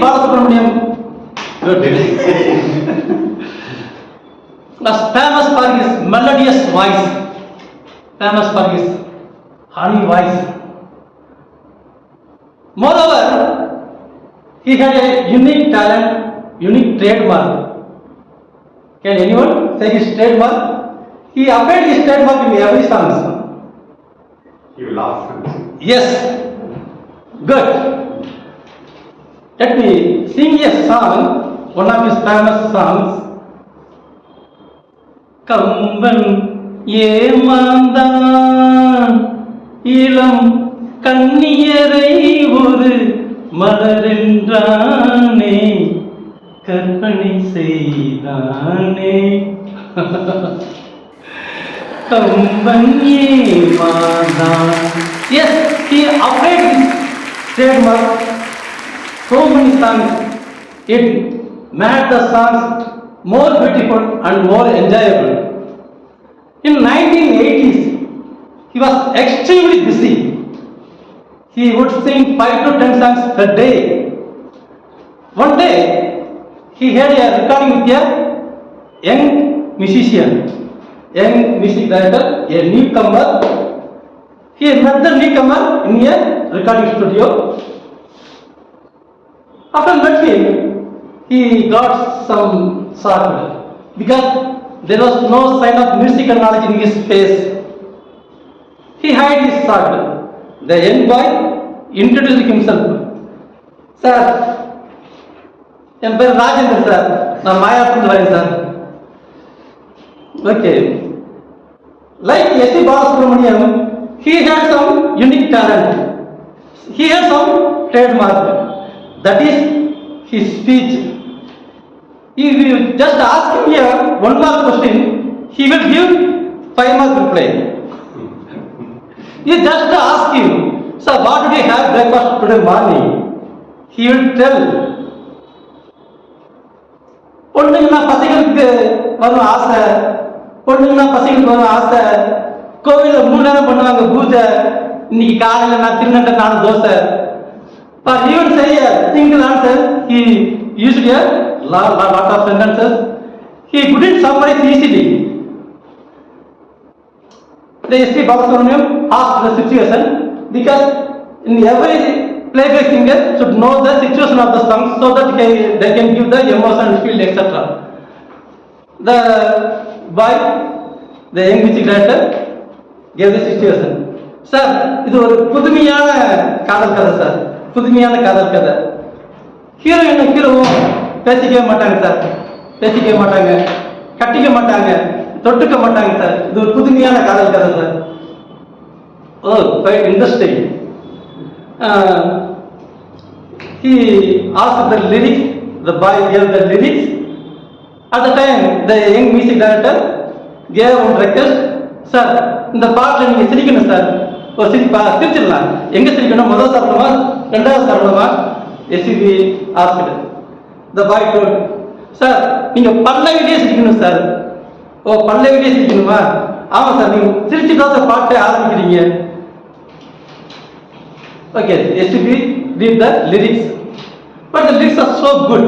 Balasubramaniam. Good. Was famous for his melodious voice. Famous for his honey voice. Moreover, he had a unique talent, unique trademark. Can anyone say his trademark? He applied his trademark in every song. You laugh. Yes. Good. Let me sing a song, one of his famous songs. Kamban ஏமாந்தான் இளம் கண்ணியரை ஒரு மலரென்றானே கற்பனை செய்தானே. Kamban ஏமாந்தான். Yes, he applied his trademark. So many songs, it made the songs more beautiful and more enjoyable. In 1980s, he was extremely busy. He would sing 5 to 10 songs per day. One day, he had a recording with a young musician, young music director, a newcomer. He met the newcomer in a recording studio. After met him, he got some shocked because there was no sign of musical knowledge in his face. He hid his shock. The young boy introduced himself. Sir, என் பேர் Rajendar sir, நான் மாயாவரத்துலேருந்து வரேன் sir. Okay. Like S.P. Balasubramaniam, he had some unique talent. He had some trademark. That is his speech. If you just ask him here one more question, he will give 5 mark reply. You just ask him, sir, what did you have breakfast today morning? He will tell. பொண்ணுங்கன்னா பசங்களுக்கு வரும் ஆசை, பொண்ணுங்கன்னா பசங்களுக்கு வரும் ஆசை. கோவிலில் 3 நேரம் பண்ணுவாங்க பூஜை. இன்னைக்கு காலையில் நான் தின்னட்ட 4 dosa. But even say a single answer, he used a lot of sentences. He couldn't summarize easily. The S.P. Balasubramaniam asked the situation because in every playback singer should know the situation of the song so that they can give the emotion, feel, etc. The boy, the young music director, gave the situation. Sir, இது ஒரு புதுமையான காதல் கதை sir, புதுமையான காதல் கதை. Heroine ஹீரோவும் பேசிக்கவே மாட்டாங்க சார், பேசிக்கவே மாட்டாங்க, கட்டிக்க மாட்டாங்க, தொட்டுக்க மாட்டாங்க சார். இது ஒரு புதுமையான காதல் கதை sir. Oh, quite interesting. He asked the lyrics, the boy gave the lyrics. At the time, the young music director gave one request. Sir, இந்த பாட்டில் நீங்கள் சிரிக்கணும் சார். ஒரு சிரிச்சிடலாம். எங்கே சிரிக்கணும்? முதல் சாப்பிடணுமா, ரெண்டாவது சாப்பிடணுமா? SPB asked. The boy told, sir, நீங்கள் பல்லவிலேயே சிரிக்கணும் சார். ஓ, பல்லவிலேயே சிரிக்கணுமா? ஆமாம் சார், நீங்கள் சிரிச்சுட்டு தான் சார் பாட்டை ஆரம்பிக்கிறீங்க. Okay, SPB did the lyrics, but the lyrics are so good.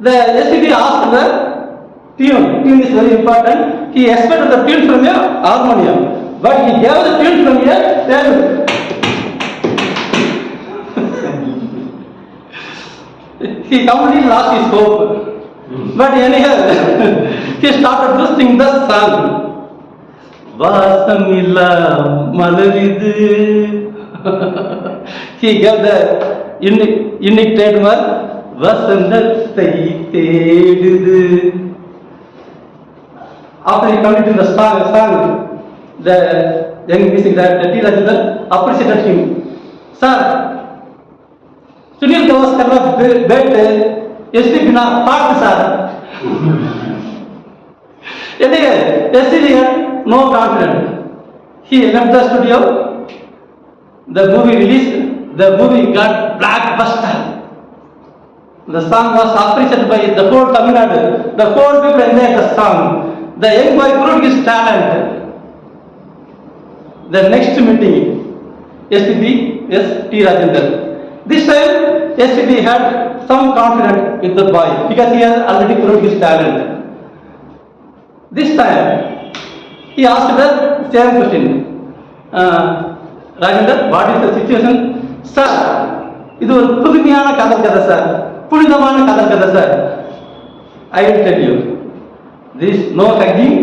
The SPB asked the tune. Tune is very important. He expected the tune from a harmonium, but he gave the tune from a piano. He completely lost his hope. But anyhow, he started to sing the song. வாசமில்லா மலரிது. He gave the unique trademark, வசந்தத்தை தேடுது. After he completed the song, the young music director T. Rajendran appreciated him. Sir, Sunil Gavaskar bet SPB na part sir. Anyway, SPB no confidence. He left the studio. The movie released. The movie got blockbuster. The song was appreciated by the whole Tamil Nadu. The whole people enjoyed the song. The young boy proved his talent. The next meeting, SPB, S. T. Rajendran. This time, SPB had some confidence with the boy because he has already proved his talent. This time, he asked the same question. Rajendra, what is the situation? Sir, இது ஒரு புதுமையான காதல் கதை sir, புனிதமான காதல் கதை sir. I will tell you. This no hugging,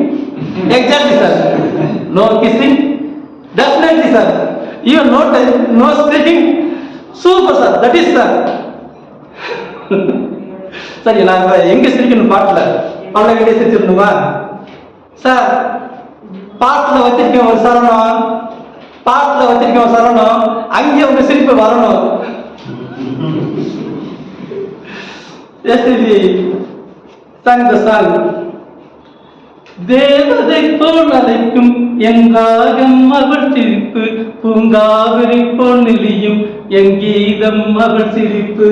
exactly sir. No kissing, definitely sir. Even no speaking, super sir. That is sir. சரி, நான் எங்க சிரிக்கணும் பாட்டுல பல வேண்டிய சிரிச்சிருந்தோமா சார்? பாட்டுல வச்சிருக்கேன் ஒரு சரணம், பாட்டுல வச்சிருக்கேன் ஒரு சரணம், அங்கே உங்க சிரிப்பு வரணும். SPB sang the song. தேவதை போல் அழைக்கும் என் ராகம் அவள் சிரிப்பு, பூங்காவிரி போல் நெளியும் என் கீதம் அவள் சிரிப்பு.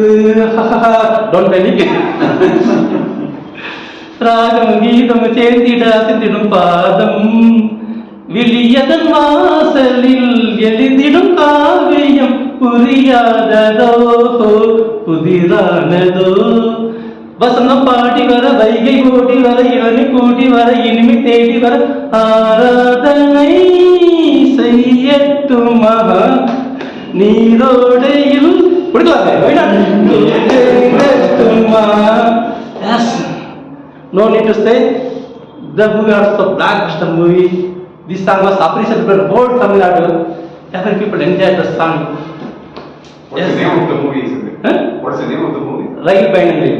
Don't panic. ராகம் கீதம் சேர்ந்திட அசைந்திடும் பாதம், விழியதன் வாசலில் எழுதிடும் காவியம், புரியாததோ புதிரானதோ. வசனம் பாடி வர, வைகை ஓடி வர, இளநி கூடி வர, இனிமை தேடி வர, ஆராதனை செய்யட்டுமா நீரோடையில் கொடுக்கலாமா. No need to say. The movie was a blockbuster movie. This song was appreciated by the whole Tamil Nadu. Every people enjoyed the song. What's the name of the movie? What's the name of the movie? Rail Bayinangal.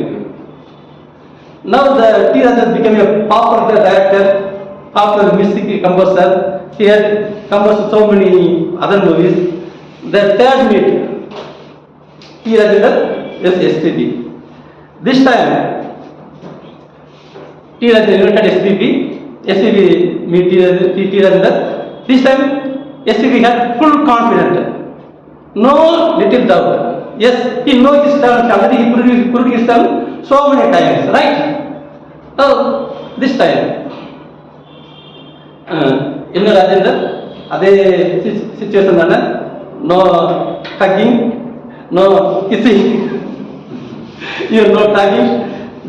Now the T. Rajan became a popular director, popular music composer. He had composed so many other movies. The third meet, T. Rajan is SPB. This time, T. Rajan invited SPB. SPB meet T. Rajan. This time, SPB had full confidence, no little doubt. Yes, he knows his talent already. He proved his talent so many times, right? So this time, என்ன ராஜேந்தர், அதே situation தானே? No hugging, no kissing, no talking.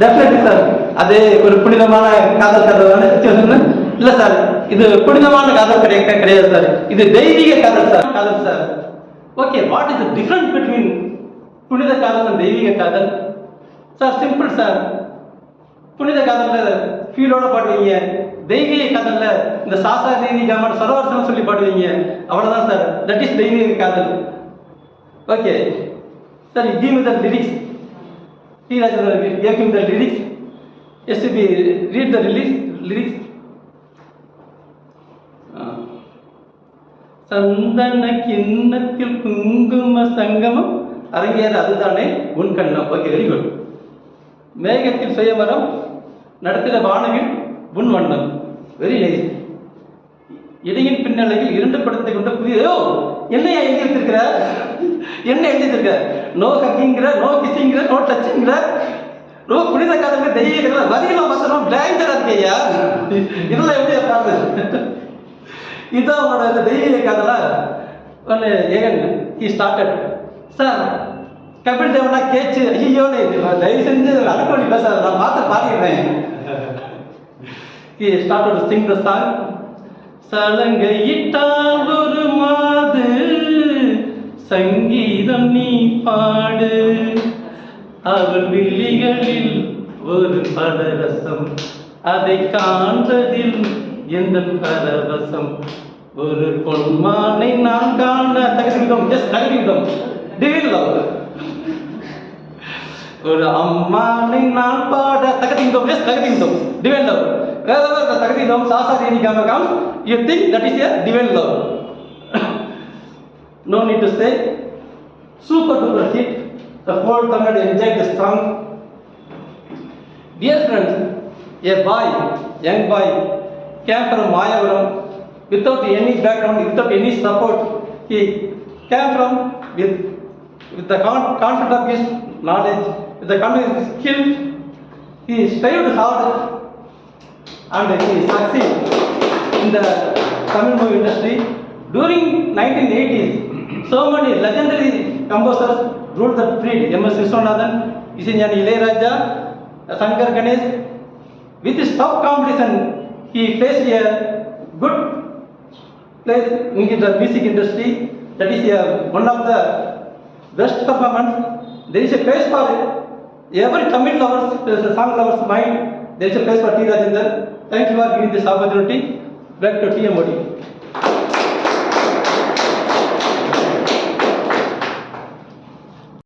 Definitely sir, அதே ஒரு புனிதமான காதல் கதை situation இல்ல sir. இது புனிதமான காதல் கிடையாது சார், இது தெய்வீக காதல் சார். காதல் sir. Okay, what is the difference between புனித காதல் and தெய்வீக காதல்? Sir simple sir. புனித காதல்ல ஃபீலோட பாடுவீங்க, தெய்வீக காதல்ல இந்த சாசா தேவி காமன் சரவர்சனம் சொல்லி பாடுவீங்க, அவ்வளவுதான் சார். தட் இஸ் தெய்வீக காதல். Okay sir, give me the lyrics. T. Rajan gave him the lyrics. SPB read the lyrics. சந்தன கிண்ணத்தில் குங்கும சங்கமம் அரங்கேற அதுதானே உன் கண்ணம். Okay, very good. மேகத்தில் சுயமரம் நடத்தின வானவில் உன் வண்ணம். Very nice. இடையின் பின்னலையில் இரண்டு படத்தை கொண்ட புதிய என்ன எழுதி வச்சிருக்கிற? என்ன எழுதி வச்சிருக்க? நோ ஹக்கிங்கிற, நோ கிசிங்கிற, நோ டச்சிங்கிற, நோ புனித காதல் தெய்வீக வரிகளும் வசனம் டேஞ்சரா இருக்கையா? இதெல்லாம் எப்படி பார்த்து இதான் அவனோட தெய்வீக காதலா? ஒன்று again he started. Sir Kapil தேவனா கேச்சு ஐயோன்னு தயவு செஞ்சு அனுப்பி பேச நான் பார்த்து பாடிடுறேன். He started to sing the song. சலங்கையிட்டால் ஒரு மாது சங்கீதம் நீ பாடு, அவள் விழிகளில் ஒரு பலரசம், அதை காண்பதில் எந்த பரவசம், ஒரு பொன்மானை நான் காண தகுதிவிதம். ஜஸ்ட் தகுதிவிதம் டிவில் ஒரு அம்மானை நான் பாட தகுதிவிதம். ஜஸ்ட் தகுதிவிதம் டிவைன் லவ். wherever the தகுதிவிதம் சாசா தேவி காம comes, you think that is a divine love. No need to say. Super duper hit. The whole Tamil enjoyed the song. Dear friends, a boy, young boy, came from Mayavaram without any background, without any support. He came from with the confidence of his knowledge, with the confidence of his skill. He strived hard and he succeeded in the Tamil movie industry. During 1980s, so many legendary composers ruled the field. M.S. Viswanathan, Isanyani Ilayaraja, Shankar Ganesh. With his tough competition, he faced a good place in the music industry. That is one of the best performance. There is a place for every Tamil lovers, song lovers mind. There is a place for T. Rajendra. Thank you for giving this opportunity. Back to T. M. Modi.